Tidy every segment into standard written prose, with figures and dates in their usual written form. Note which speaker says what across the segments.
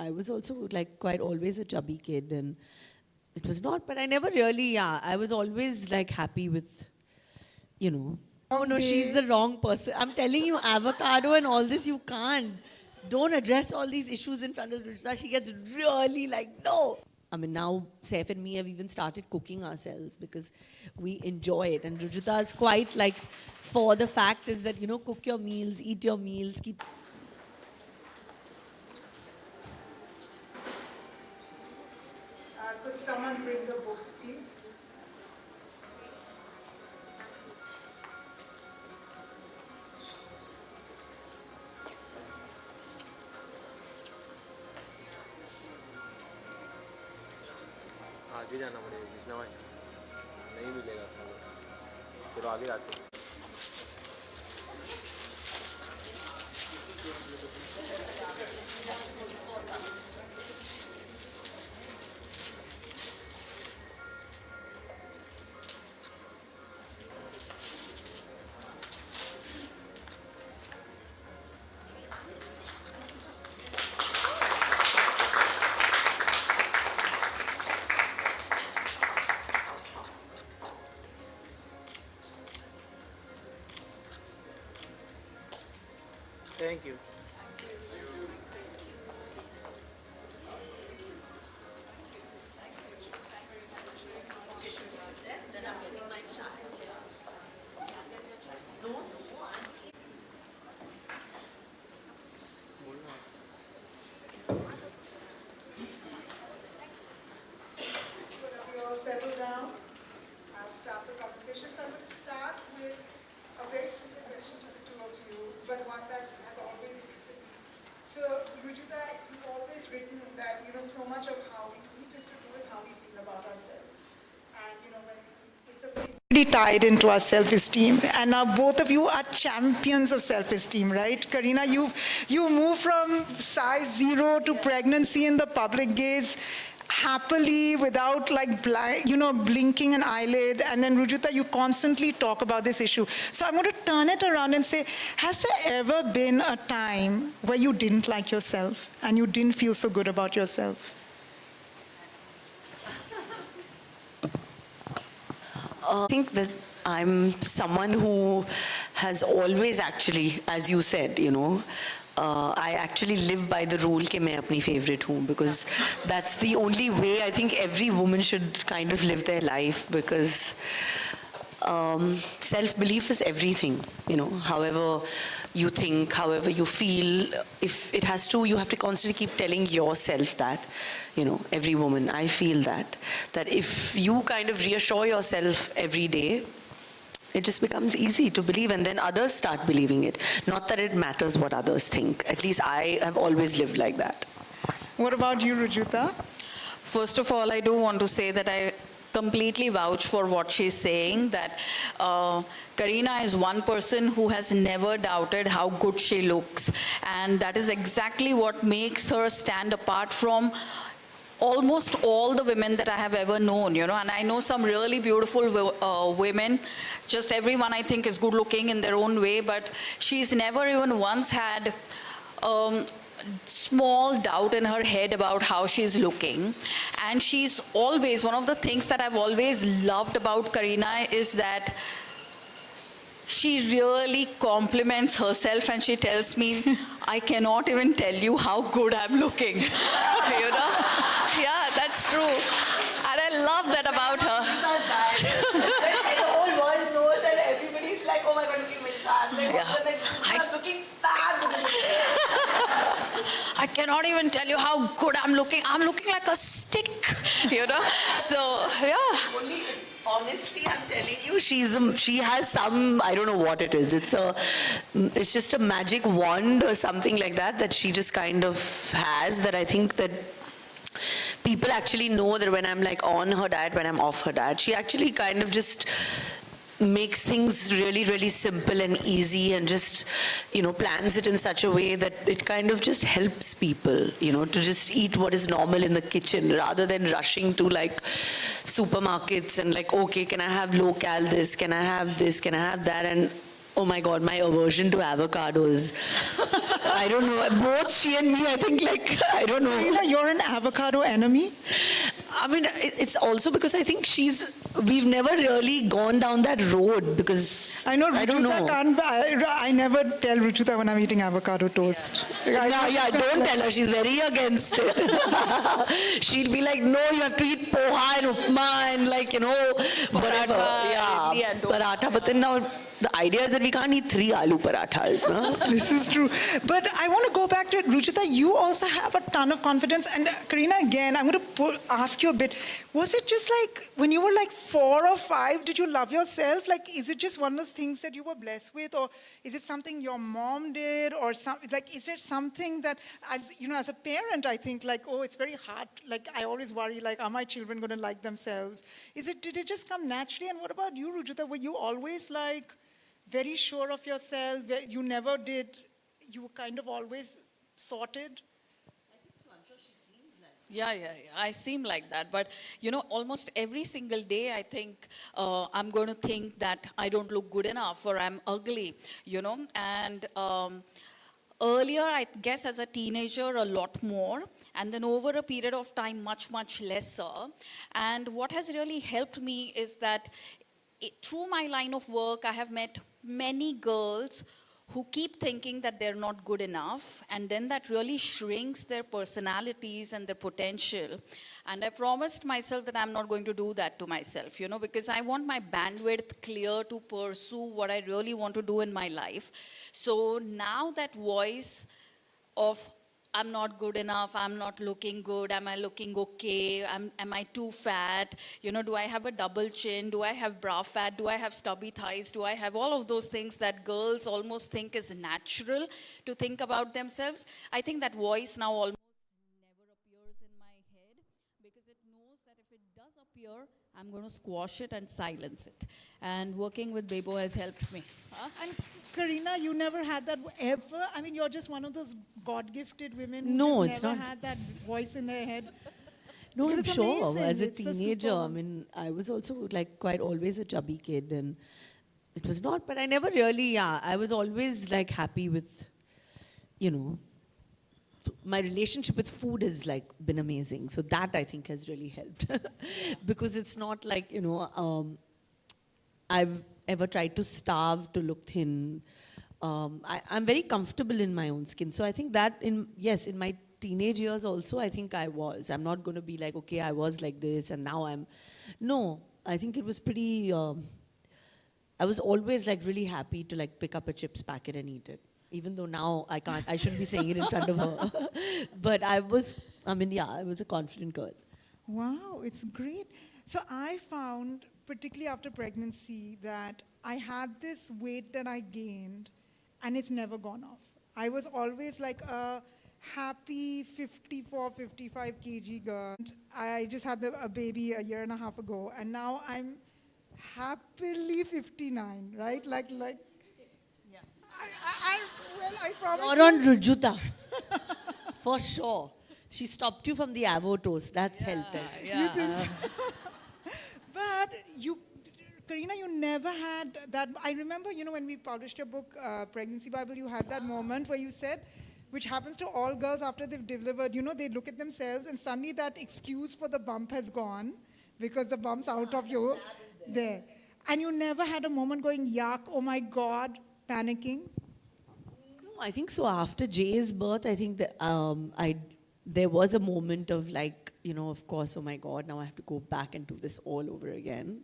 Speaker 1: I was also like quite always a chubby kid, and it was not, but I never really, I was always like happy with, you know. Oh no, she's the wrong person. I'm telling you, avocado and all this, you can't. Don't address all these issues in front of Ruchita. She gets really like, no. I mean, now Saif and me have even started cooking ourselves because we enjoy it. And Ruchita is quite like, for the fact is that, you know, cook your meals, eat your meals, keep.
Speaker 2: Could someone bring the books, please?
Speaker 3: आगे जाना पड़ेगा कृष्णा भाई नहीं मिलेगा चलो आगे जाते हैं
Speaker 4: Thank you.
Speaker 2: We all settle down. I'll start the conversation. So I'm going to start with a very simple question to the two of you, but one that has always interested me. So, Ruchita, you've always written that, you know, so much of how we eat is to do with how we feel about ourselves. And, you know, when it's really tied into our self-esteem. And now both of you are champions of self-esteem, right? Kareena, you moved from size 0 to pregnancy in the public gaze happily without like blinking an eyelid. And then Ruchita, you constantly talk about this issue. So I'm going to turn it around and say, has there ever been a time where you didn't like yourself and you didn't feel so good about yourself?
Speaker 1: I think that I'm someone who has always actually, as you said, you know, I actually live by the rule कि मैं अपनी favorite हूँ, because that's the only way I think every woman should kind of live their life, because self-belief is everything, you know, however you think, however you feel, if it has to, you have to constantly keep telling yourself that, you know, every woman, I feel that if you kind of reassure yourself every day, it just becomes easy to believe, and then others start believing it. Not that it matters what others think. At least I have always lived like that.
Speaker 2: What about you, Ruchita?
Speaker 5: First of all, I do want to say that I completely vouch for what she's saying, that Kareena is one person who has never doubted how good she looks. And that is exactly what makes her stand apart from almost all the women that I have ever known, you know. And I know some really beautiful women. Just everyone, I think, is good looking in their own way, but she's never even once had small doubt in her head about how she's looking. And she's always, one of the things that I've always loved about Kareena is that she really compliments herself, and she tells me, I cannot even tell you how good I'm looking. You know? Yeah, that's true. And I love that about her.
Speaker 1: And the whole world knows, and everybody's like, oh my God, looking I'm looking fabulous.
Speaker 5: I cannot even tell you how good I'm looking. I'm looking like a stick, you know? So, yeah.
Speaker 1: Honestly, I'm telling you, she has some, I don't know what it is. It's just a magic wand or something like that she just kind of has, that I think that people actually know that when I'm like on her diet, when I'm off her diet, she actually kind of just makes things really, really simple and easy, and just, you know, plans it in such a way that it kind of just helps people, you know, to just eat what is normal in the kitchen rather than rushing to like supermarkets and like, okay, can I have low cal this, can I have this, can I have that, and Oh my God, my aversion to avocados. I don't know. Both she and me, I think, like, I don't know.
Speaker 2: Karina, you're an avocado enemy?
Speaker 1: I mean, it's also because I think we've never really gone down that road because
Speaker 2: I know
Speaker 1: I don't
Speaker 2: Ruchita
Speaker 1: know.
Speaker 2: can't, I never tell Ruchita when I'm eating avocado toast.
Speaker 1: Yeah, don't tell her. She's very against it. She'll be like, no, you have to eat poha and upma and like, whatever.
Speaker 5: Paratha,
Speaker 1: Yeah,
Speaker 5: idli and dosa.
Speaker 1: paratha. But then now the idea is that we can't eat 3 aloo parathas. No?
Speaker 2: This is true. But I want to go back to it. Ruchita, you also have a ton of confidence. And Karina, again, I'm going to ask you a bit. Was it just like, when you were like 4 or 5, did you love yourself? Like, is it just one of those things that you were blessed with? Or is it something your mom did? Or like, is there something that, as a parent, I think like, oh, it's very hard. Like, I always worry, like, are my children going to like themselves? Did it just come naturally? And what about you, Ruchita? Were you always like, very sure of yourself? You never did, you were kind of always sorted?
Speaker 5: Yeah. I seem like that. But, almost every single day, I think I'm going to think that I don't look good enough or I'm ugly, And earlier, I guess as a teenager, a lot more. And then over a period of time, much, much lesser. And what has really helped me is that through my line of work, I have met many girls who keep thinking that they're not good enough, and then that really shrinks their personalities and their potential. And I promised myself that I'm not going to do that to myself, because I want my bandwidth clear to pursue what I really want to do in my life. So now that voice of I'm not good enough, I'm not looking good, am I looking okay, am I too fat, do I have a double chin, do I have bra fat, do I have stubby thighs, do I have all of those things that girls almost think is natural to think about themselves. I think that voice now almost never appears in my head because it knows that if it does appear, I'm going to squash it and silence it. And working with Bebo has helped me.
Speaker 2: And Karina, you never had that ever? I mean, you're just one of those God-gifted women who
Speaker 1: No,
Speaker 2: just
Speaker 1: it's
Speaker 2: never
Speaker 1: not.
Speaker 2: had that voice in their head.
Speaker 1: No,
Speaker 2: Because
Speaker 1: I'm
Speaker 2: it's
Speaker 1: sure.
Speaker 2: amazing.
Speaker 1: As a
Speaker 2: It's a
Speaker 1: teenager,
Speaker 2: super-
Speaker 1: I mean, I was also like quite always a chubby kid, and it was not. But I never really. Yeah, I was always like happy with, my relationship with food has like been amazing. So that I think has really helped, because it's not like I've ever tried to starve to look thin. I'm very comfortable in my own skin. So I think that in my teenage years also, I think I was. I'm not going to be like, okay, I was like this and now I'm. No, I think it was pretty. I was always like really happy to like pick up a chips packet and eat it. Even though now I can't, I shouldn't be saying it in front of her. But I was a confident girl.
Speaker 2: Wow, it's great. So I found, particularly after pregnancy, that I had this weight that I gained, and it's never gone off. I was always like a happy 54, 55 kg girl. I just had a baby a year and a half ago, and now I'm happily 59, right? Like. I promise.
Speaker 1: You're on Rujuta. For sure. She stopped you from the avo toast. That's helped us.
Speaker 2: You think so? But Karina, you never had that. I remember, when we published your book, Pregnancy Bible, you had that moment where you said, which happens to all girls after they've delivered, they look at themselves and suddenly that excuse for the bump has gone because the bump's out of you there. And you never had a moment going, yuck, oh my God, panicking?
Speaker 1: No, I think so. After Jay's birth, I think that there was a moment of like, of course, oh my God, now I have to go back and do this all over again.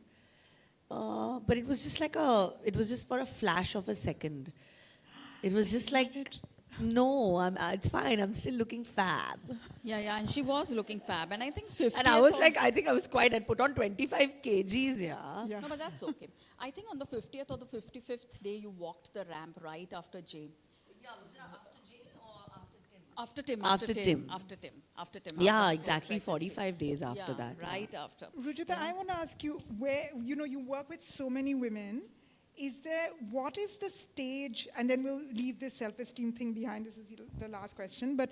Speaker 1: But it was just like it was just for a flash of a second. It was just like, no, it's fine. I'm still looking fab.
Speaker 5: Yeah, and she was looking fab. And I think 50th
Speaker 1: And I was
Speaker 5: on-
Speaker 1: like, I think I was quite, I'd put on 25 kgs, yeah.
Speaker 2: Yeah.
Speaker 5: No, but that's okay. I think on the 50th or the 55th day, you walked the ramp right after Jay.
Speaker 1: Yeah, was it after Jay or after Tim?
Speaker 5: After Tim.
Speaker 1: After Tim.
Speaker 5: After
Speaker 1: Yeah,
Speaker 5: after
Speaker 1: exactly.
Speaker 5: post-pregnancy.
Speaker 1: 45 days after
Speaker 5: Yeah,
Speaker 1: that.
Speaker 5: right after.
Speaker 2: Rujita, I want to ask you, where, you work with so many women, what is the stage, and then we'll leave this self-esteem thing behind, this is the last question, but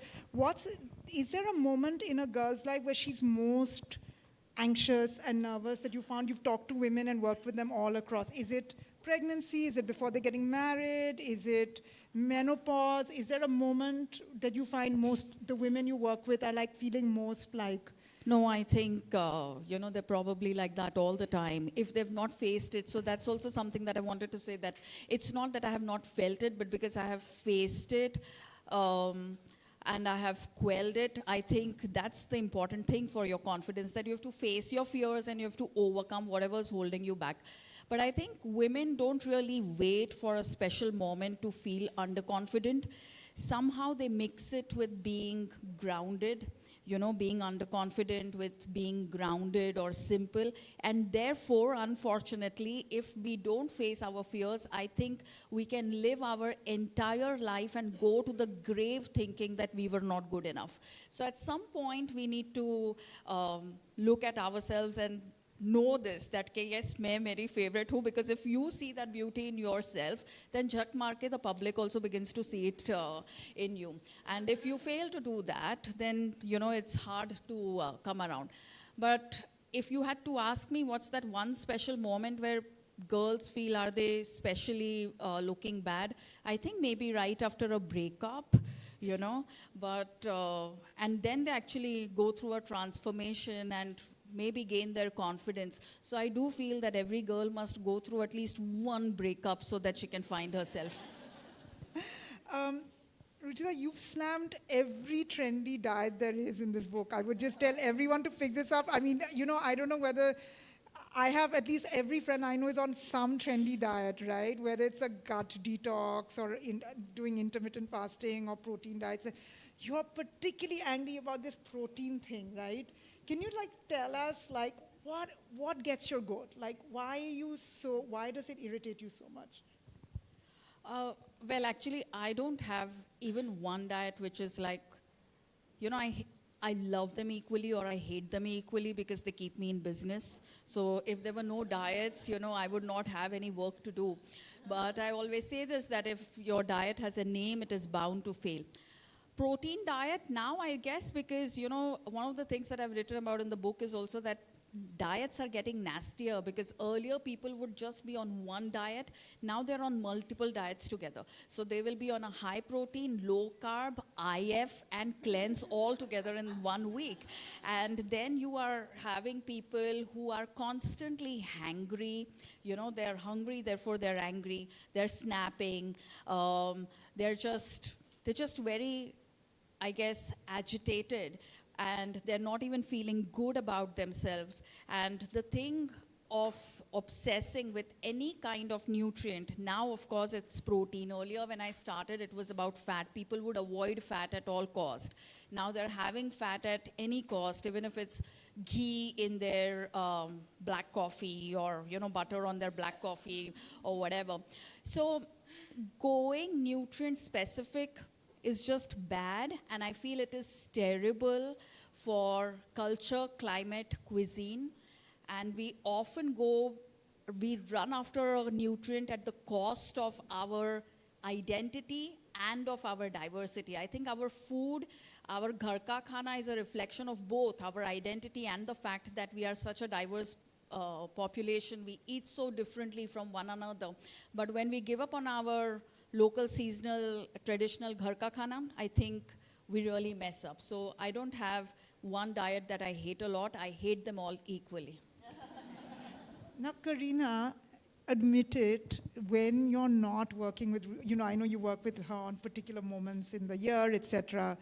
Speaker 2: is there a moment in a girl's life where she's most anxious and nervous that you found? You've talked to women and worked with them all across. Is it pregnancy? Is it before they're getting married? Is it menopause? Is there a moment that you find the women you work with are like feeling most like?
Speaker 5: No, I think, they're probably like that all the time if they've not faced it. So that's also something that I wanted to say, that it's not that I have not felt it, but because I have faced it and I have quelled it, I think that's the important thing for your confidence, that you have to face your fears and you have to overcome whatever is holding you back. But I think women don't really wait for a special moment to feel underconfident. Somehow they mix it with being grounded, being underconfident with being grounded or simple. And therefore, unfortunately, if we don't face our fears, I think we can live our entire life and go to the grave thinking that we were not good enough. So at some point, we need to look at ourselves and know this, that yes, मैं मेरी favorite हूँ, because if you see that beauty in yourself, then झक मार के the public also begins to see it in you. And if you fail to do that, then it's hard to come around. But if you had to ask me what's that one special moment where girls feel are they especially looking bad, I think maybe right after a breakup. But and then they actually go through a transformation and maybe gain their confidence. So I do feel that every girl must go through at least one breakup so that she can find herself.
Speaker 2: Ruchita, you've slammed every trendy diet there is in this book. I would just tell everyone to pick this up. I mean, I don't know whether I have at least every friend I know is on some trendy diet, right? Whether it's a gut detox or doing intermittent fasting or protein diets. You're particularly angry about this protein thing, right? Can you tell us what gets your goat? Why does it irritate you so much?
Speaker 5: Well, actually, I don't have even one diet which is I love them equally or I hate them equally because they keep me in business. So if there were no diets, I would not have any work to do. But I always say this, that if your diet has a name, it is bound to fail. Protein diet now, I guess, because, one of the things that I've written about in the book is also that diets are getting nastier, because earlier people would just be on one diet. Now they're on multiple diets together. So they will be on a high protein, low carb, IF, and cleanse all together in 1 week. And then you are having people who are constantly hangry. They're hungry, therefore they're angry. They're snapping. They're just very, I guess, agitated, and they're not even feeling good about themselves. And the thing of obsessing with any kind of nutrient, now of course it's protein. Earlier when I started, it was about fat. People would avoid fat at all cost. Now they're having fat at any cost, even if it's ghee in their black coffee or butter on their black coffee or whatever. So going nutrient specific is just bad, and I feel it is terrible for culture, climate, cuisine. And we often we run after a nutrient at the cost of our identity and of our diversity. I think our food, our ghar ka khana, is a reflection of both our identity and the fact that we are such a diverse population. We eat so differently from one another. But when we give up on our local, seasonal, traditional ghar ka khana, I think we really mess up. So I don't have one diet that I hate a lot. I hate them all equally.
Speaker 2: Now, Kareena, admit it, when you're not working with, I know you work with her on particular moments in the year, etc.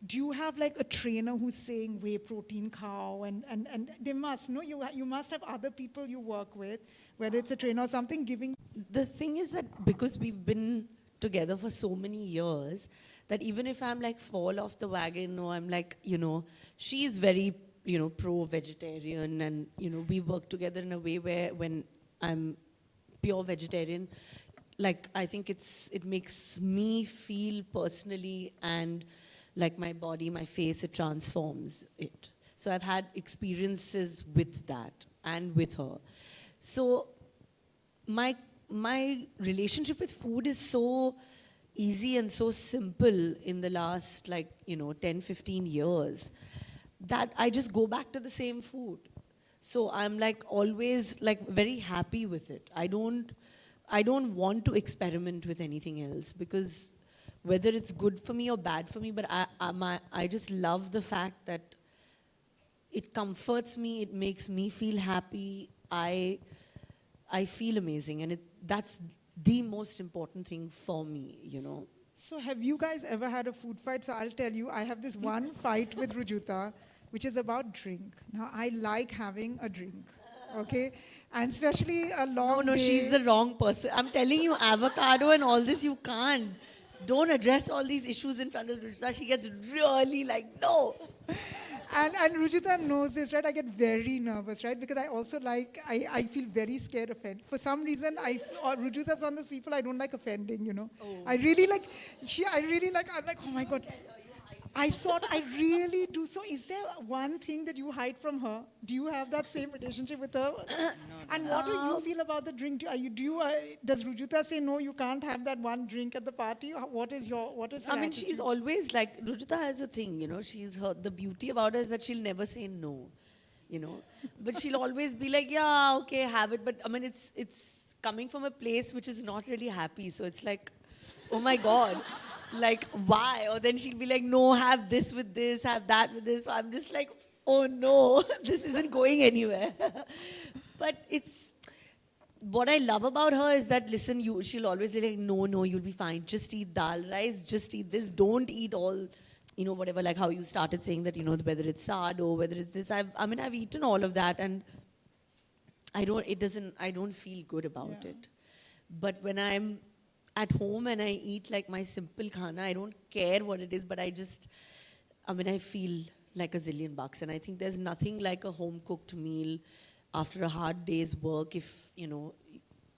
Speaker 2: Do you have a trainer who's saying whey protein khao, and they must, no? You must have other people you work with, whether it's a trainer or something, giving.
Speaker 1: The thing is that because we've been together for so many years, that even if I'm fall off the wagon, or I'm she's very, pro-vegetarian, and, we work together in a way where when I'm pure vegetarian, I think it makes me feel personally, and my body, my face, it transforms it. So I've had experiences with that and with her. So my relationship with food is so easy and so simple in the last 10, 15 years that I just go back to the same food. So I'm always very happy with it. I don't I don't want to experiment with anything else because whether it's good for me or bad for me, but I just love the fact that it comforts me, it makes me feel happy. I feel amazing, and that's the most important thing for me, you know.
Speaker 2: So have you guys ever had a food fight? So I'll tell you, I have this one fight with Rujuta, which is about drink. Now, I like having a drink, okay? And especially a long
Speaker 1: No,
Speaker 2: day.
Speaker 1: she's the wrong person. I'm telling you, avocado and all this, you can't. Don't address all these issues in front of Ruchita. She gets really like, no.
Speaker 2: And Rujuta knows this, right? I get very nervous, right? Because I also like, I feel very scared of offend. For some reason, Rujuta's one of those people I don't like offending, you know. I really like, I'm like, oh my God. I thought I really do. So is there one thing that you hide from her? Do you have that same relationship with her? And what do you feel about the drink? Does Rujuta say, no, you can't have that one drink at the party? What is your
Speaker 1: I mean,
Speaker 2: attitude?
Speaker 1: she's always like, Ruchita has a thing, you know. The beauty about her is that she'll never say no, you know. But she'll always be like, yeah, okay, have it. But I mean, it's coming from a place which is not really happy. So it's like, oh my God. Like, why? Or then she'll be like, no, have this with this, have that with this. So I'm just like, oh no, this isn't going anywhere. But what I love about her is that, listen, she'll always be like, no, you'll be fine. Just eat dal rice, just eat this. Don't eat all, you know, whatever, like how you started saying that, you know, whether it's sardo, whether it's this. I've eaten all of that and I don't feel good about it. But when I'm at home and I eat like my simple khana, I don't care what it is, but I feel like a zillion bucks. And I think there's nothing like a home cooked meal after a hard day's work. If, you know,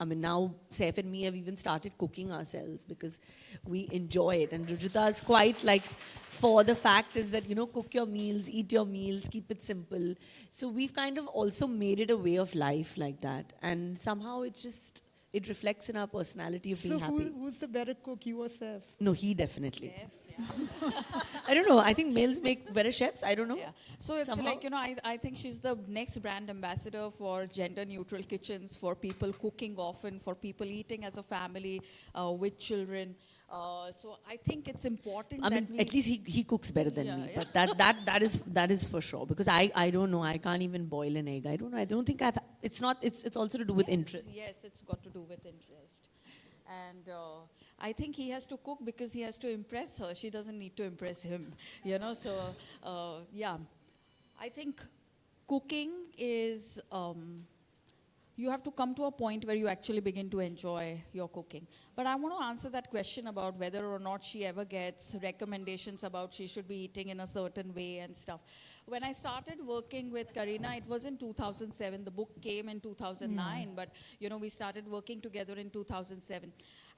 Speaker 1: now Saif and me have even started cooking ourselves because we enjoy it. And Rujuta is quite like, for the fact is that, you know, cook your meals, eat your meals, keep it simple. So we've kind of also made it a way of life like that. And somehow it reflects in our personality of being happy.
Speaker 2: So who's the better cook, you or Saif?
Speaker 1: No, he definitely. I don't know. I think males make better chefs. I don't know.
Speaker 5: Yeah. So it's
Speaker 1: Somehow.
Speaker 5: like, you know, I think she's the next brand ambassador for gender neutral kitchens, for people cooking often, for people eating as a family with children. So I think it's important that we...
Speaker 1: At least he cooks better than me.
Speaker 5: Yeah.
Speaker 1: But that is for sure. Because I don't know. I can't even boil an egg. I don't know. I don't think it's also to do with interest.
Speaker 5: Yes, it's got to do with interest. And I think he has to cook because he has to impress her. She doesn't need to impress him, you know. So, yeah. I think cooking is, you have to come to a point where you actually begin to enjoy your cooking. But I want to answer that question about whether or not she ever gets recommendations about she should be eating in a certain way and stuff. When I started working with Kareena, it was in 2007. The book came in 2009, but you know, we started working together in 2007.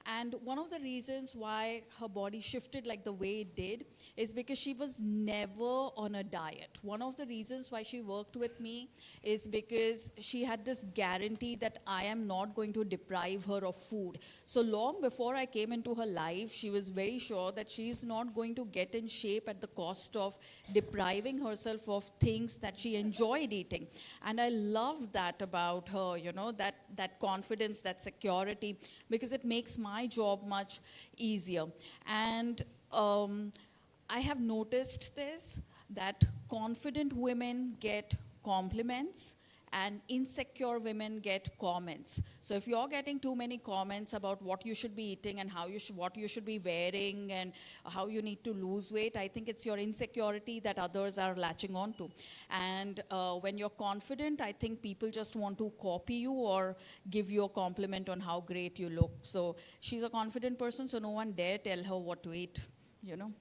Speaker 5: And one of the reasons why her body shifted like the way it did is because she was never on a diet. One of the reasons why she worked with me is because she had this guarantee that I am not going to deprive her of food. So long before I came into her life, she was very sure that she's not going to get in shape at the cost of depriving herself of things that she enjoyed eating. And I love that about her, you know, that confidence, that security, because it makes my job much easier. And I have noticed this, that confident women get compliments and insecure women get comments. So if you're getting too many comments about what you should be eating and what you should be wearing and how you need to lose weight, I think it's your insecurity that others are latching on to. And when you're confident, I think people just want to copy you or give you a compliment on how great you look. So she's a confident person, so no one dare tell her what to eat, you know.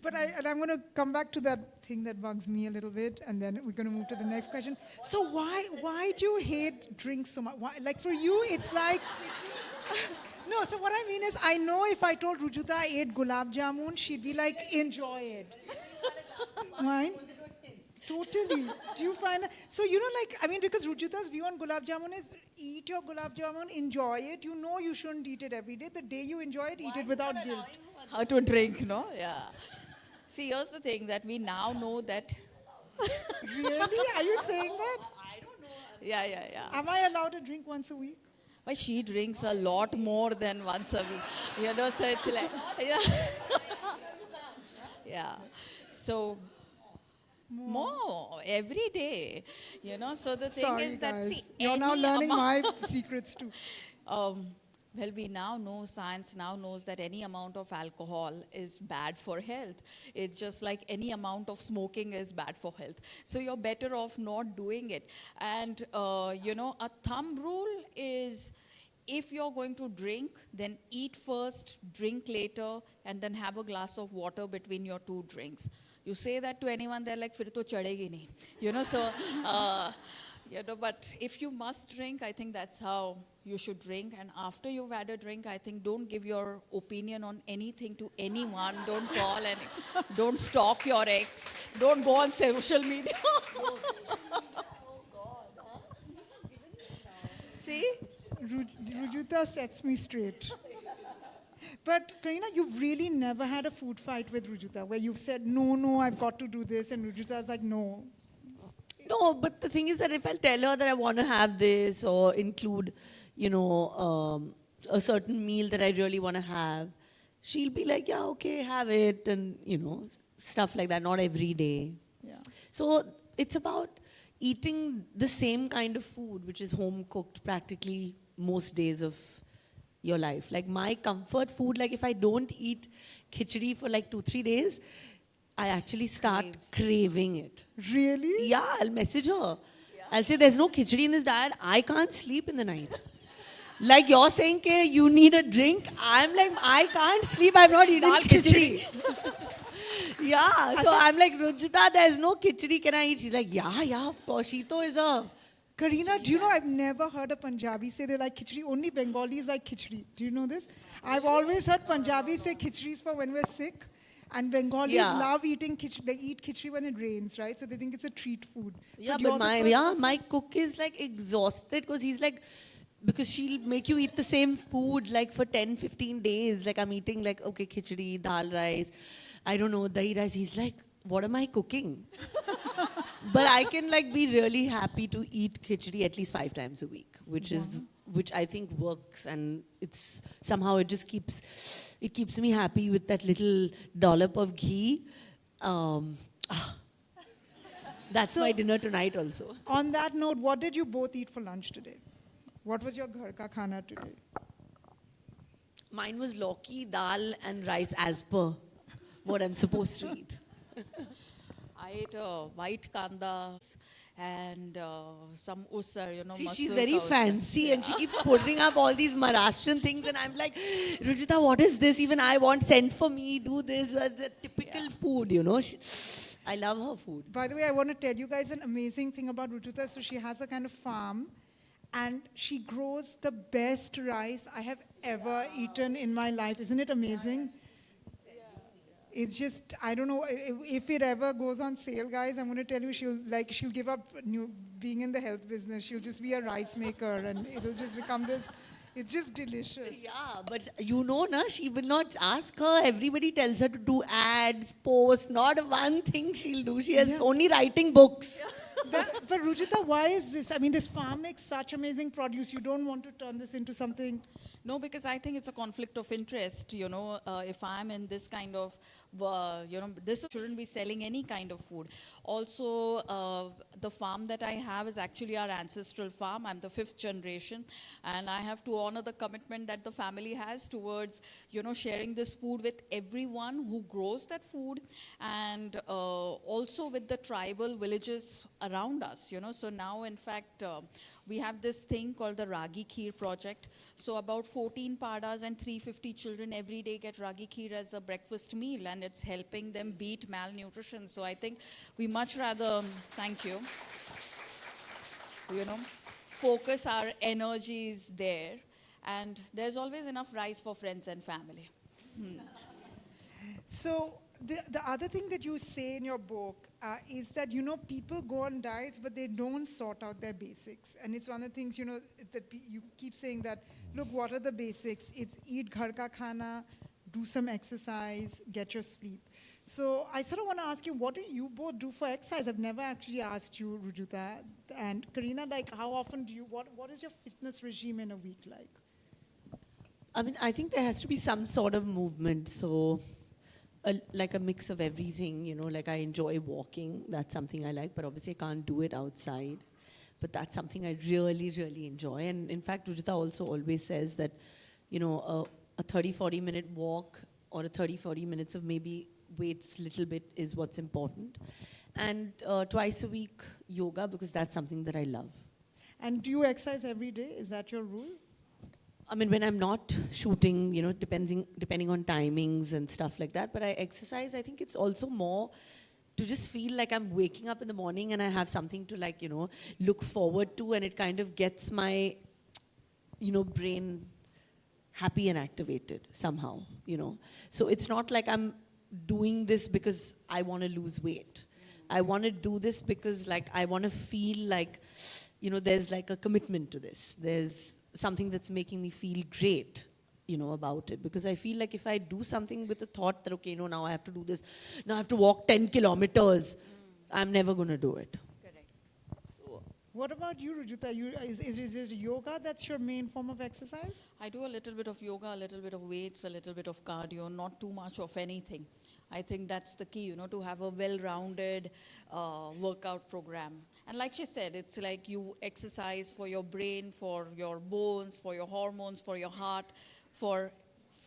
Speaker 2: But I'm going to come back to that thing that bugs me a little bit, and then we're going to move to the next question. So why do you hate drinks so much? Why, like for you, it's like... No, so what I mean is, I know if I told Rujuta I ate gulab jamun, she'd be like, enjoy it. Mine? Totally. Do you find that? So, you know, like, I mean, because Rujita's view on gulab jamun is, eat your gulab jamun, enjoy it. You know you shouldn't eat it every day. The day you enjoy it, eat it without guilt.
Speaker 5: How to drink, no? Yeah. See, here's the thing that we now know that...
Speaker 2: Really? Are you saying that?
Speaker 5: Yeah.
Speaker 2: Am I allowed to drink once a week?
Speaker 5: But she drinks a lot more than once a week. So it's like, yeah. Yeah. So more every day, So the thing
Speaker 2: Sorry,
Speaker 5: is that,
Speaker 2: guys.
Speaker 5: see,
Speaker 2: You're now
Speaker 5: any
Speaker 2: learning
Speaker 5: amount-
Speaker 2: my secrets too.
Speaker 5: well, we now know, science now knows that any amount of alcohol is bad for health. It's just like any amount of smoking is bad for health. So you're better off not doing it. And, a thumb rule is if you're going to drink, then eat first, drink later, and then have a glass of water between your two drinks. You say that to anyone, they're like, "Fir to chadegi nahi." So, but if you must drink, I think that's how you should drink. And after you've had a drink, I think don't give your opinion on anything to anyone. Don't call don't stalk your ex. Don't go on social media. See?
Speaker 2: Rujuta sets me straight. But Karina, you've really never had a food fight with Rujuta where you've said, no, I've got to do this, and Rujuta's like, no.
Speaker 1: No, but the thing is that if I tell her that I want to have this or include, a certain meal that I really want to have, she'll be like, yeah, okay, have it, and, stuff like that, not every day.
Speaker 2: Yeah.
Speaker 1: So it's about eating the same kind of food, which is home cooked practically most days of your life. Like my comfort food, like if I don't eat khichdi for like 2-3 days, I actually start craving it.
Speaker 2: Really?
Speaker 1: Yeah, I'll message her. I'll say, there's no khichdi in this diet. I can't sleep in the night. Like you're saying, Ke, you need a drink. I'm like, I can't sleep. I've not eaten khichdi. Yeah, so I'm like, Rujita, there's no khichdi. Can I eat? She's like, yeah, of course. Shito is a...
Speaker 2: Karina, do you know I've never heard a Punjabi say they like khichdi? Only Bengalis like khichdi. Do you know this? I've always heard Punjabis say khichdi for when we're sick. And Bengalis love eating khichdi. They eat khichdi when it rains, right? So they think it's a treat food.
Speaker 1: Yeah,
Speaker 2: you're
Speaker 1: but
Speaker 2: the first person-
Speaker 1: my cook is like exhausted because he's like, because she'll make you eat the same food like for 10-15 days. Like I'm eating like, okay, khichdi, dal rice, I don't know, dahi rice. He's like, what am I cooking? But I can like be really happy to eat khichdi at least 5 times a week, which I think works, and it's somehow it just keeps me happy with that little dollop of ghee. That's my dinner tonight also.
Speaker 2: On that note, what did you both eat for lunch today? What was your ghar ka khana today?
Speaker 1: Mine was lauki, dal and rice as per what I'm supposed to eat.
Speaker 5: I ate white kandas and some usar,
Speaker 1: See,
Speaker 5: masoor
Speaker 1: she's very
Speaker 5: ka usar.
Speaker 1: fancy and she keeps putting up all these Maharashtrian things, and I'm like, Rujita, what is this? Even I want, send for me, do this. The typical food, I love her food.
Speaker 2: By the way, I want to tell you guys an amazing thing about Rujuta. So she has a kind of farm, and she grows the best rice I have ever eaten in my life. Isn't it amazing? It's just, I don't know, if it ever goes on sale, guys, I'm going to tell you, she'll give up being in the health business. She'll just be a rice maker, and it'll just become this, it's just delicious.
Speaker 1: Yeah, but she will not ask her. Everybody tells her to do ads, posts, not one thing she'll do. She has only writing books.
Speaker 2: But Rujita, why is this? I mean, this farm makes such amazing produce. You don't want to turn this into something...
Speaker 5: No, because I think it's a conflict of interest. If I'm in this kind of, this shouldn't be selling any kind of food. Also, the farm that I have is actually our ancestral farm. I'm the 5th generation, and I have to honor the commitment that the family has towards, sharing this food with everyone who grows that food, and also with the tribal villages around us. So now, in fact, we have this thing called the Ragi Kheer project. So about 14 padas and 350 children every day get Ragi Kheer as a breakfast meal, and it's helping them beat malnutrition. So I think we much rather, thank you, focus our energies there. And there's always enough rice for friends and family.
Speaker 2: So the other thing that you say in your book is that, people go on diets, but they don't sort out their basics. And it's one of the things, that you keep saying that, look, what are the basics? It's eat ghar ka khana, do some exercise, get your sleep. So I sort of want to ask you, what do you both do for exercise? I've never actually asked you, Rujuta and Karina, like how often do you, what is your fitness regime in a week like?
Speaker 1: I mean, I think there has to be some sort of movement. So, like a mix of everything, you know, like I enjoy walking. That's something I like, but obviously I can't do it outside. But that's something I really, really enjoy. And in fact, Rujita also always says that, you know, a 30, 40-minute walk or a 30, 40 minutes of maybe weights little bit is what's important. And twice a week, yoga, because that's something that I love.
Speaker 2: And do you exercise every day? Is that your rule?
Speaker 1: I mean, when I'm not shooting, you know, depending on timings and stuff like that, but I exercise, I think it's also more to just feel like I'm waking up in the morning and I have something to, like, you know, look forward to, and it kind of gets my, you know, brain happy and activated somehow, you know. So it's not like I'm doing this because I want to lose weight. I want to do this because, like, I want to feel like, you know, there's like a commitment to this. There's something that's making me feel great, you know, about it. Because I feel like if I do something with the thought that, okay, no, now I have to do this, now I have to walk 10 kilometers, I'm never going to do it.
Speaker 5: Correct.
Speaker 1: So,
Speaker 2: What about you, Rujuta? Is it yoga that's your main form of exercise?
Speaker 5: I do a little bit of yoga, a little bit of weights, a little bit of cardio, not too much of anything. I think that's the key, you know, to have a well-rounded workout program. And like she said, it's like you exercise for your brain, for your bones, for your hormones, for your heart, for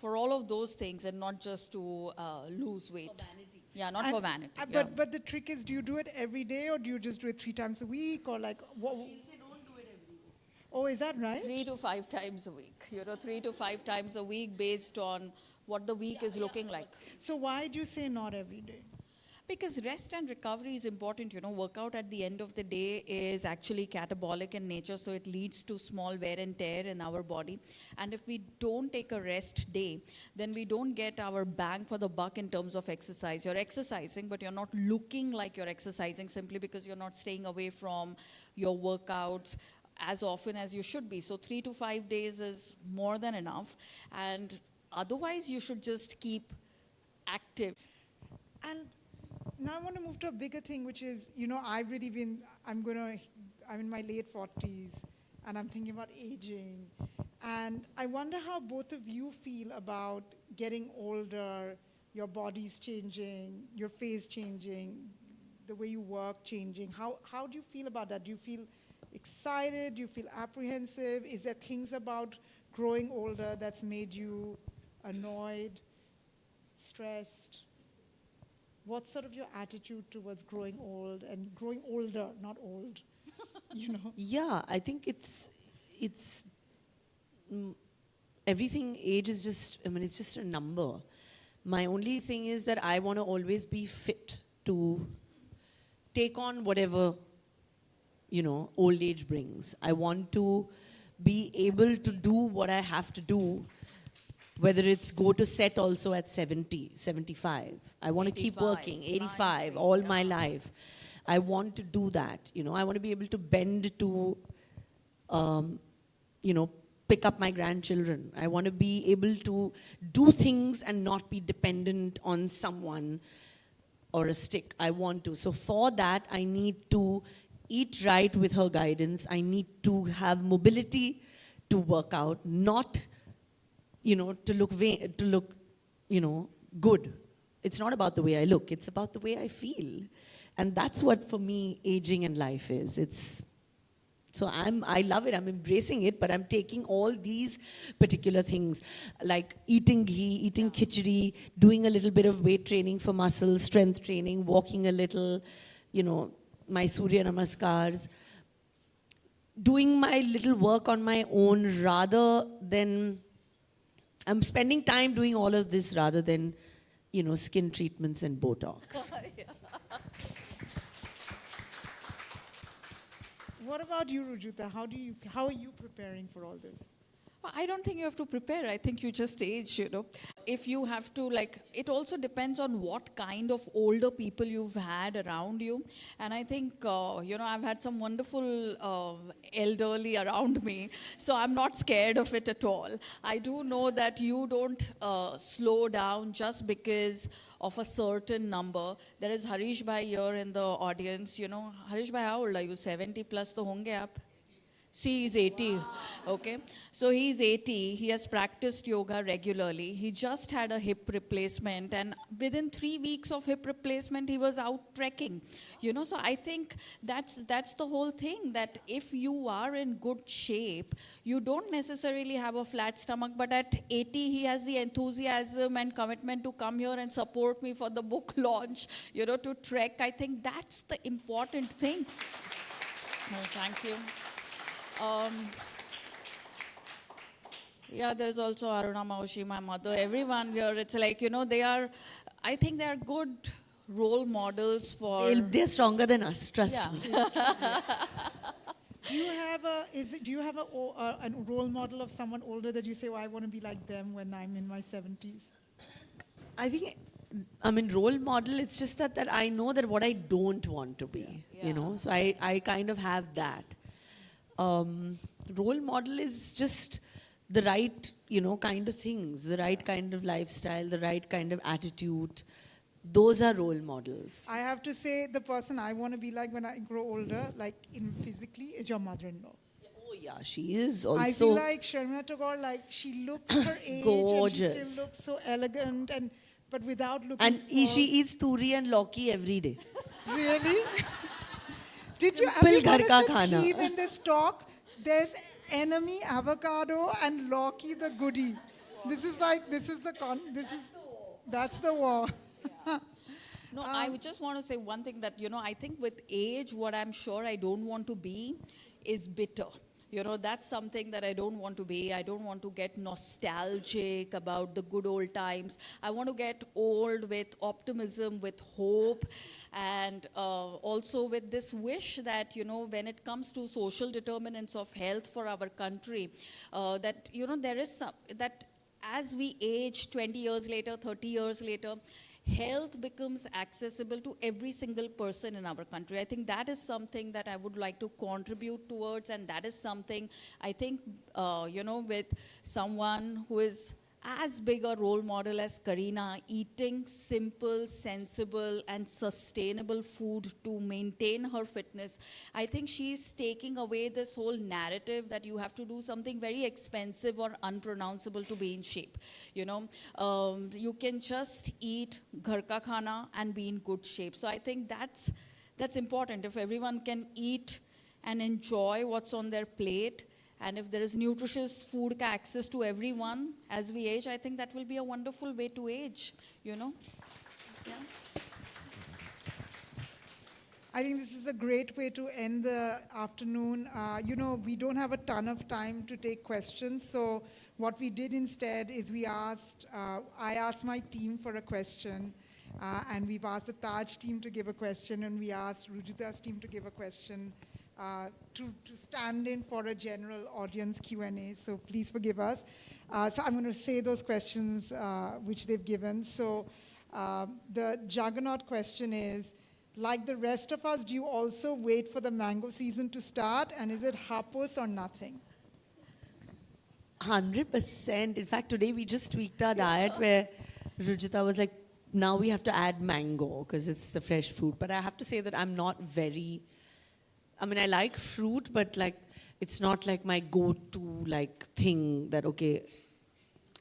Speaker 5: all of those things, and not just to lose weight. For vanity. Yeah, not for vanity. Yeah.
Speaker 2: But the trick is, do you do it every day, or do you just do it 3 times a week, or like what?
Speaker 1: she'll say, don't do it every day.
Speaker 2: Oh, is that right?
Speaker 5: 3 to 5 times a week. You know, 3 to 5 times a week based on what the week is looking like.
Speaker 2: So why do you say not every day?
Speaker 5: Because rest and recovery is important. You know, workout at the end of the day is actually catabolic in nature, so it leads to small wear and tear in our body. And if we don't take a rest day, then we don't get our bang for the buck in terms of exercise. You're exercising, but you're not looking like you're exercising simply because you're not staying away from your workouts as often as you should be. So 3 to 5 days is more than enough. And otherwise, you should just keep active.
Speaker 2: And now I want to move to a bigger thing, which is, you know, I'm in my late 40s, and I'm thinking about aging. And I wonder how both of you feel about getting older, your body's changing, your face changing, the way you work changing. How do you feel about that? Do you feel excited? Do you feel apprehensive? Is there things about growing older that's made you annoyed, stressed? What's sort of your attitude towards growing old and growing older, not old, you know?
Speaker 1: Yeah, I think it's everything. Age is just, I mean, it's just a number. My only thing is that I want to always be fit to take on whatever, you know, old age brings. I want to be able to do what I have to do, whether it's go to set also at 70, 75. I want to keep
Speaker 5: 85,
Speaker 1: working, 85, all my life. I want to do that, you know. I want to be able to bend to, you know, pick up my grandchildren. I want to be able to do things and not be dependent on someone or a stick. I want to. So for that, I need to eat right with her guidance. I need to have mobility to work out, not, you know, to look, you know, good. It's not about the way I look. It's about the way I feel. And that's what, for me, aging and life is. So I love it. I'm embracing it, but I'm taking all these particular things, like eating ghee, eating khichdi, doing a little bit of weight training for muscles, strength training, walking a little, you know, my Surya Namaskars, doing my little work on my own rather than, I'm spending time doing all of this rather than, you know, skin treatments and Botox.
Speaker 2: What about you, Rujuta? How are you preparing for all this?
Speaker 5: I don't think you have to prepare. I think you just age, you know. if you have to, like, it also depends on what kind of older people you've had around you. And I think, I've had some wonderful elderly around me, so I'm not scared of it at all. I do know that you don't slow down just because of a certain number. There is Harish Bhai here in the audience. Harish Bhai, how old are you? 70 plus to honge aap? See, he's 80. Okay. So he's 80. He has practiced yoga regularly. He just had a hip replacement, and within 3 weeks of hip replacement, he was out trekking. So I think that's the whole thing, that if you are in good shape, you don't necessarily have a flat stomach, but at 80, he has the enthusiasm and commitment to come here and support me for the book launch, to trek. I think that's the important thing. Oh, thank you. There's also Aruna Maushi, my mother, everyone here. It's like, I think they are good role models for...
Speaker 1: They're stronger than us, trust me.
Speaker 2: Do you have a role model of someone older that you say, oh, I want to be like them when I'm in my 70s?
Speaker 1: I think, role model, it's just that I know that what I don't want to be, so I kind of have that. Role model is just the right, kind of things, the right kind of lifestyle, the right kind of attitude. Those are role models.
Speaker 2: I have to say, the person I want to be like when I grow older, like physically, is your mother-in-law.
Speaker 1: Oh yeah, she is also...
Speaker 2: I feel like Sharmila Tagore, like she looks her age
Speaker 1: gorgeous.
Speaker 2: And she still looks so elegant, but without looking
Speaker 1: And
Speaker 2: false.
Speaker 1: she eats turi and lauki every day.
Speaker 2: Really? Did you
Speaker 1: Simple
Speaker 2: ever
Speaker 1: ghar ka
Speaker 2: notice the
Speaker 1: khana.
Speaker 2: theme in this talk? There's enemy, avocado, and Loki the goodie. That's the war.
Speaker 5: No, I would just want to say one thing that, I think with age, what I'm sure I don't want to be is bitter. That's something that I don't want to be. I don't want to get nostalgic about the good old times. I want to get old with optimism, with hope, and also with this wish that, when it comes to social determinants of health for our country, that, there is some, that as we age 20 years later, 30 years later, health becomes accessible to every single person in our country. I think that is something that I would like to contribute towards, and that is something I think, with someone who is as big a role model as Kareena, eating simple, sensible, and sustainable food to maintain her fitness. I think she's taking away this whole narrative that you have to do something very expensive or unpronounceable to be in shape. You can just eat ghar ka khana and be in good shape. So I think that's important. If everyone can eat and enjoy what's on their plate, and if there is nutritious food access to everyone as we age, I think that will be a wonderful way to age, Yeah.
Speaker 2: I think this is a great way to end the afternoon. We don't have a ton of time to take questions, so what we did instead is I asked my team for a question, and we've asked the Taj team to give a question, and we asked Rujita's team to give a question. To stand in for a general audience Q&A, so please forgive us. So I'm going to say those questions which they've given. So the juggernaut question is, like the rest of us, do you also wait for the mango season to start, and is it hapus or nothing?
Speaker 1: 100%. In fact, today we just tweaked our diet where Rujita was like, now we have to add mango because it's the fresh fruit. But I have to say that I'm not very... I like fruit, but it's not like my go-to thing that,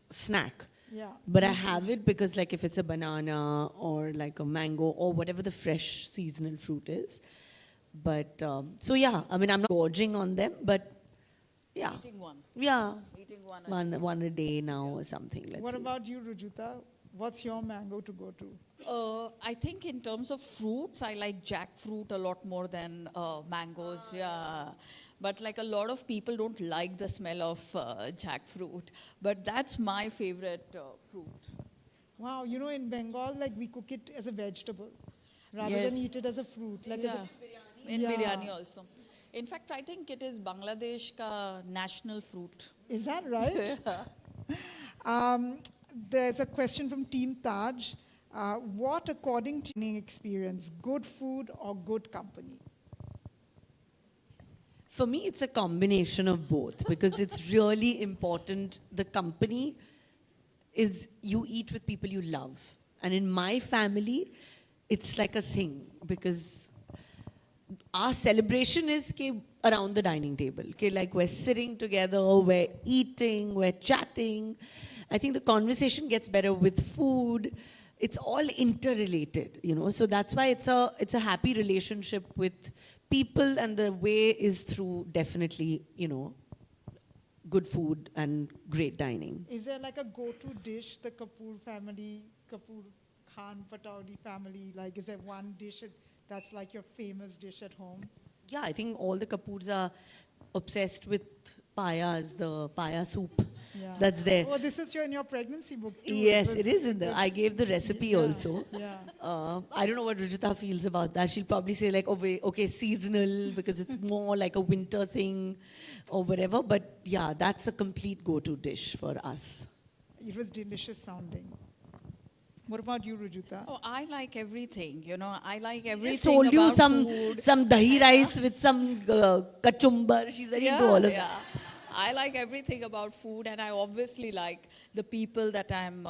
Speaker 1: snack.
Speaker 2: Yeah.
Speaker 1: But I have it because if it's a banana or a mango or whatever the fresh seasonal fruit is. But, so yeah, I'm not gorging on them, but yeah.
Speaker 5: Eating one.
Speaker 1: Yeah.
Speaker 5: Eating one.
Speaker 1: One a day now or something.
Speaker 2: What about you, Rujita? What's your mango to go to?
Speaker 5: I think in terms of fruits, I like jackfruit a lot more than mangoes. Yeah, but a lot of people don't like the smell of jackfruit. But that's my favorite fruit.
Speaker 2: Wow, in Bengal, we cook it as a vegetable rather
Speaker 5: Yes.
Speaker 2: than eat it as a fruit.
Speaker 5: In
Speaker 2: Yeah.
Speaker 5: biryani also. In fact, I think it is Bangladesh ka national fruit.
Speaker 2: Is that right? There's a question from Team Taj. What, according to your experience, good food or good company?
Speaker 1: For me, it's a combination of both because it's really important. The company is you eat with people you love. And in my family, it's like a thing because our celebration is ke around the dining table. Ke like we're sitting together, we're eating, we're chatting. I think the conversation gets better with food. It's all interrelated, you know. So that's why it's a happy relationship with people, and the way is through definitely, you know, good food and great dining.
Speaker 2: Is there like a go-to dish the Kapoor family, Kapoor Khan Pataudi family, like is there one dish that's like your famous dish at home?
Speaker 1: Yeah, I think all the Kapoors are obsessed with payas, the paya soup
Speaker 2: Yeah.
Speaker 1: that's there.
Speaker 2: Oh, this is in your pregnancy book too.
Speaker 1: Yes,
Speaker 2: was-
Speaker 1: it is in there. I gave the recipe
Speaker 2: Yeah,
Speaker 1: also.
Speaker 2: Yeah.
Speaker 1: I don't know what Rujita feels about that. She'll probably say like, oh, okay, seasonal because it's more like a winter thing or whatever. But yeah, that's a complete go-to dish for us.
Speaker 2: It was delicious sounding. What about you, Rujuta?
Speaker 5: Oh, I like everything, you know. I like everything.
Speaker 1: Just told you
Speaker 5: about
Speaker 1: some
Speaker 5: food.
Speaker 1: dahi rice with some kachumbar. She's very into all of that.
Speaker 5: Yeah. I like everything about food, and I obviously like the people that I'm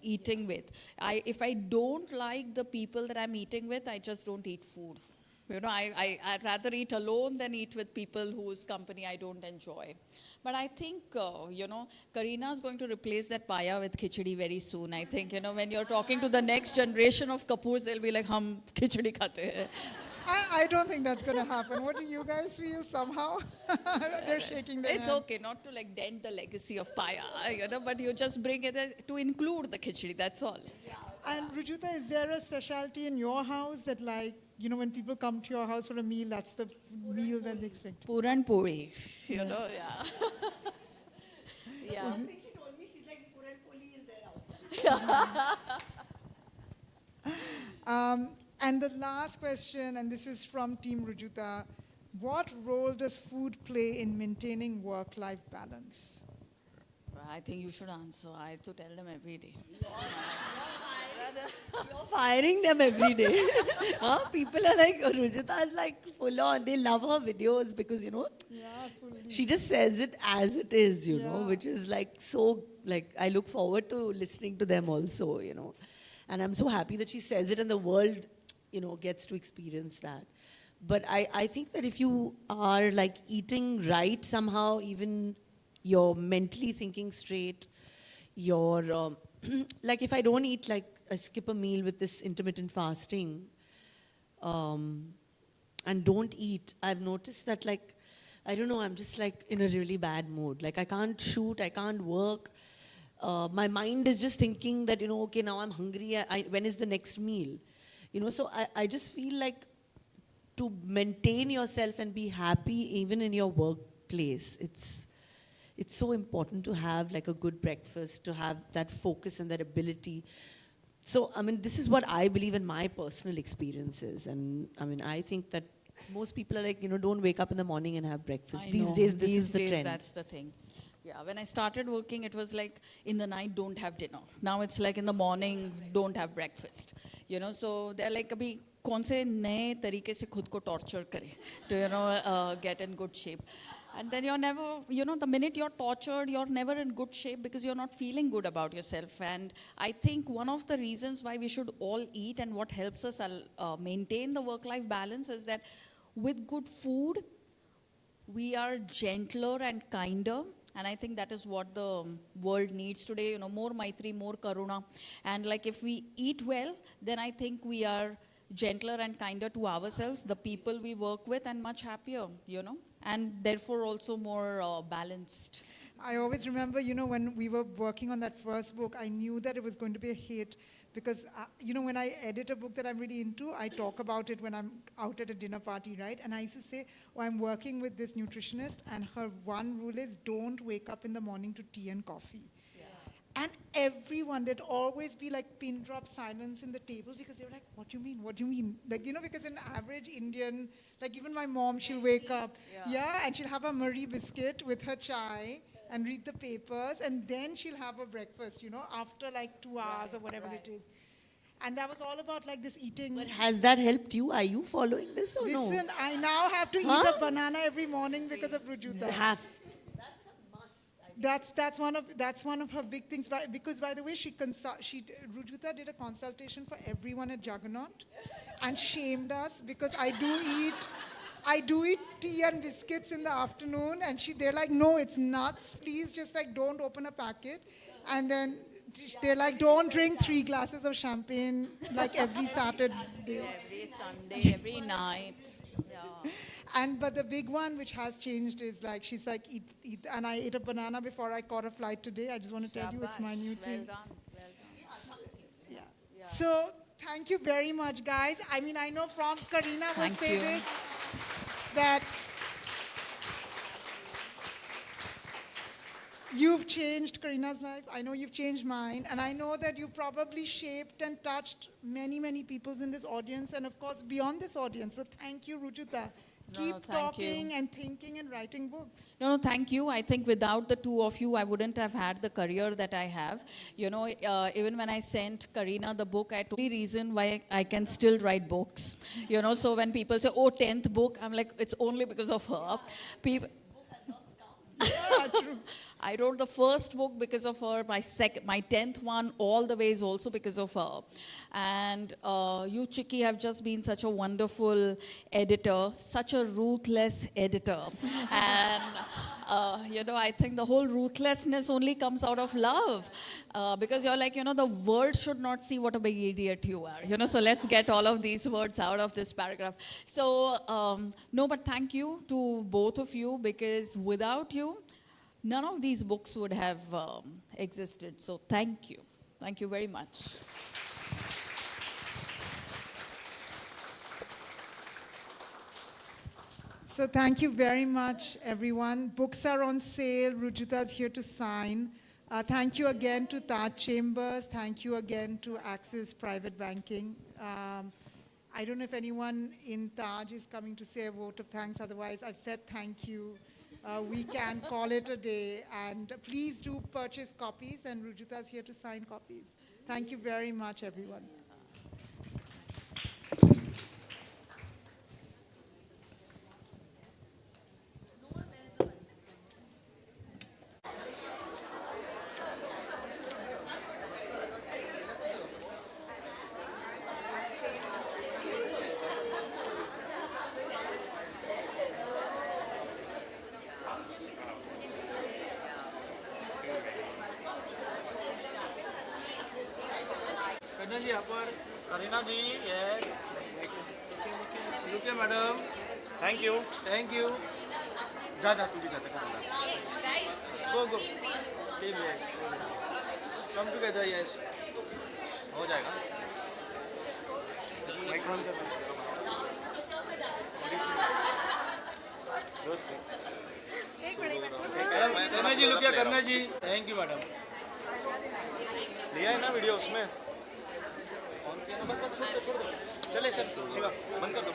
Speaker 5: eating with. If I don't like the people that I'm eating with, I just don't eat food. You know, I'd rather eat alone than eat with people whose company I don't enjoy. But I think, you know, Kareena is going to replace that paya with khichdi very soon. I think, you know, when you're talking to the next generation of Kapoors, they'll be like, hum khichdi khate hai.
Speaker 2: I don't think that's going to happen. What do you guys feel somehow? They're shaking their
Speaker 5: It's
Speaker 2: head.
Speaker 5: okay not to like dent the legacy of paya, you know, but you just bring it to include the khichdi, that's all.
Speaker 2: And Rujuta, is there a specialty in your house that like, you know, when people come to your house for a meal, that's the meal that they expect?
Speaker 5: Puran puri, you know, yeah. Yeah.
Speaker 1: She told me, she's like, Puran Poli is there outside.
Speaker 2: And the last question, and this is from Team Rujuta, what role does food play in maintaining work-life balance?
Speaker 5: I think you should answer. I have to tell them every day.
Speaker 1: You're firing them every day. Huh? People are like, Rujita is like full on. They love her videos because, you know,
Speaker 2: Yeah, fully.
Speaker 1: she just says it as it is, you know,
Speaker 2: Yeah.
Speaker 1: which is like so, like, I look forward to listening to them also, you know. And I'm so happy that she says it and the world, you know, gets to experience that. But I think that if you are like eating right somehow, even you're mentally thinking straight, you're, like if I don't eat, like I skip a meal with this intermittent fasting, and don't eat, I've noticed that like, I don't know, I'm just like in a really bad mood. Like I can't shoot, I can't work. My mind is just thinking that, you know, okay, now I'm hungry, when is the next meal? You know, so I just feel like to maintain yourself and be happy even in your workplace, it's so important to have like a good breakfast, to have that focus and that ability. So, I mean, this is what I believe in my personal experiences. And I mean, I think that most people are like, you know, don't wake up in the morning and have breakfast.
Speaker 5: I
Speaker 1: These
Speaker 5: know.
Speaker 1: days, this
Speaker 5: These
Speaker 1: is the
Speaker 5: days,
Speaker 1: trend.
Speaker 5: That's the thing. Yeah, when I started working, it was like in the night, don't have dinner. Now it's like in the morning, don't have breakfast. You know, so they're like, abhi kaun se naye tarike se khud ko torture kare to, you know, get in good shape. And then you're never, you know, the minute you're tortured, you're never in good shape because you're not feeling good about yourself. And I think one of the reasons why we should all eat and what helps us maintain the work-life balance is that with good food, we are gentler and kinder. And I think that is what the world needs today, you know, more Maitri, more Karuna. And like if we eat well, then I think we are gentler and kinder to ourselves, the people we work with, and much happier, you know, and therefore also more balanced.
Speaker 2: I always remember, you know, when we were working on that first book, I knew that it was going to be a hit because, you know, when I edit a book that I'm really into, I talk about it when I'm out at a dinner party, right? And I used to say, oh, I'm working with this nutritionist and her one rule is don't wake up in the morning to tea and coffee. And everyone, there'd always be like pin drop silence in the table because they were like, what do you mean? What do you mean? Like, you know, because an average Indian, like even my mom, she'll wake up, and she'll have a Marie biscuit with her chai and read the papers, and then she'll have a breakfast, you know, after like 2 hours or whatever it is. And that was all about like this eating.
Speaker 1: But has that helped you? Are you following this or no?
Speaker 2: Listen, I now have to eat
Speaker 1: Huh?
Speaker 2: a banana every morning because of Rujuta.
Speaker 1: Have.
Speaker 2: That's one of her big things. Because by the way, Rujuta did a consultation for everyone at Juggernaut, and shamed us because I do eat tea and biscuits in the afternoon, and they're like, no, it's nuts. Please, just like don't open a packet, and then they're like, don't drink 3 glasses of champagne like every Saturday.
Speaker 5: Every Sunday, every night. Yeah.
Speaker 2: But the big one which has changed is like, she's like, eat. And I ate a banana before I caught a flight today. I just want to tell you, it's my new
Speaker 5: Well
Speaker 2: thing.
Speaker 5: done. Well done.
Speaker 2: Yeah. So thank you very much, guys. I mean, I know from Kareena will
Speaker 5: Thank
Speaker 2: say
Speaker 5: you.
Speaker 2: this, that you've changed Kareena's life. I know you've changed mine. And I know that you probably shaped and touched many, many peoples in this audience, and of course, beyond this audience. So thank you, Rujuta. Keep
Speaker 5: thank you.
Speaker 2: talking and thinking and writing books.
Speaker 5: No, thank you. I think without the two of you, I wouldn't have had the career that I have. You know, even when I sent Kareena the book, I told the reason why I can still write books. You know, so when people say, oh, 10th book, I'm like, it's only because of her. People,
Speaker 2: Yeah, true.
Speaker 5: I wrote the first book because of her. My 10th one, all the way, is also because of her. And you, Chicky, have just been such a wonderful editor, such a ruthless editor. And, you know, I think the whole ruthlessness only comes out of love. Because you're like, you know, the world should not see what a big idiot you are. You know, so let's get all of these words out of this paragraph. So, no, but thank you to both of you, because without you, none of these books would have existed. So thank you. Thank you very much.
Speaker 2: So thank you very much, everyone. Books are on sale. Rujuta is here to sign. Thank you again to Taj Chambers. Thank you again to Axis Private Banking. I don't know if anyone in Taj is coming to say a vote of thanks. Otherwise, I've said thank you. We can call it a day. And please do purchase copies, and Rujuta is here to sign copies. Thank you very much, everyone.
Speaker 4: कन्या जी यहाँ पर
Speaker 3: Kareena ji, yes,
Speaker 4: रुकिए madam.
Speaker 3: Thank you.
Speaker 4: Thank you.
Speaker 3: जा तू भी जाते कर.
Speaker 4: Go team yes. Come together yes.
Speaker 3: हो जाएगा. माइक ऑन कर. दोस्त.
Speaker 4: कन्या जी रुकिए. कन्या जी थैंक यू मैडम.
Speaker 3: लिया है ना वीडियो उसमें. ऑन किया ना. बस छोड़ दो. चले चल शिवा. बंद कर दो.